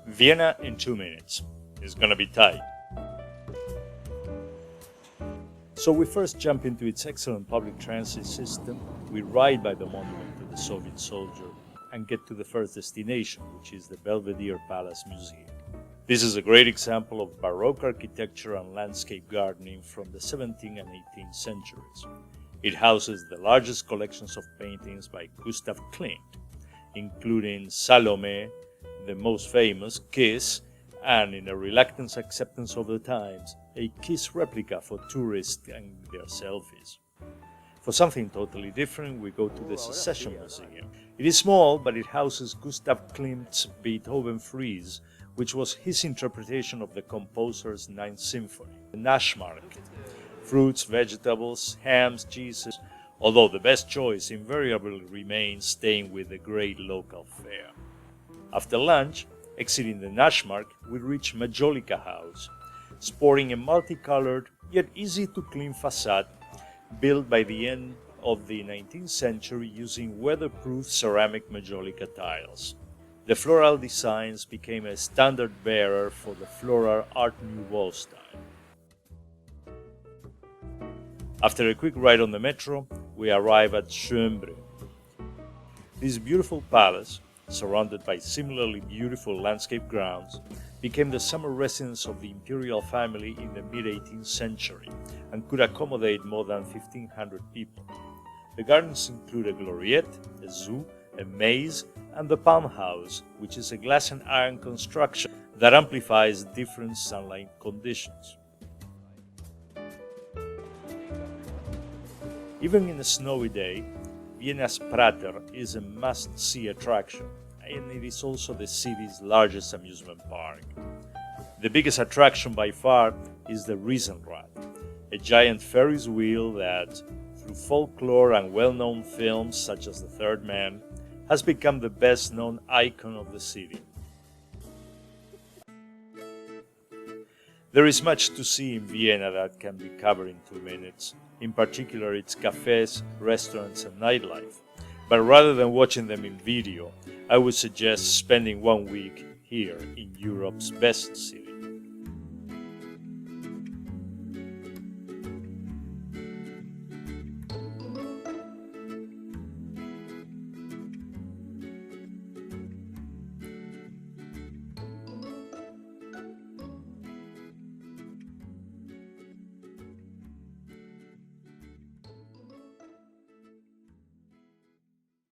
Vienna in 2 minutes. It's gonna be tight. So we first jump into its excellent public transit system, we ride by the monument to the Soviet soldier, and get to the first destination, which is the Belvedere Palace Museum. This is a great example of Baroque architecture and landscape gardening from the 17th and 18th centuries. It houses the largest collections of paintings by Gustav Klimt, including Salome, the most famous, Kiss, and in a reluctant acceptance of the times, a Kiss replica for tourists and their selfies. For something totally different, we go to the Secession Museum. It is small, but it houses Gustav Klimt's Beethoven Frieze, which was his interpretation of the composer's Ninth Symphony. The Nash Market. Fruits, vegetables, hams, cheeses, although the best choice invariably remains staying with the great local fare. After lunch, exiting the Nash Market, we reach Majolica House, sporting a multicolored yet easy to clean facade built by the end of the 19th century using weatherproof ceramic Majolica tiles. The floral designs became a standard bearer for the floral Art Nouveau style. After a quick ride on the metro, we arrive at Schonbrunn. This beautiful palace, surrounded by similarly beautiful landscape grounds, became the summer residence of the imperial family in the mid-18th century and could accommodate more than 1,500 people. The gardens include a gloriette, a zoo, a maze, and the Palm House, which is a glass and iron construction that amplifies different sunlight conditions. Even in a snowy day, Vienna's Prater is a must-see attraction, and it is also the city's largest amusement park. The biggest attraction by far is the Riesenrad, a giant Ferris wheel that, through folklore and well-known films such as The Third Man, has become the best-known icon of the city. There is much to see in Vienna that can be covered in 2 minutes, in particular its cafes, restaurants and nightlife. But rather than watching them in video, I would suggest spending 1 week here in Europe's best city.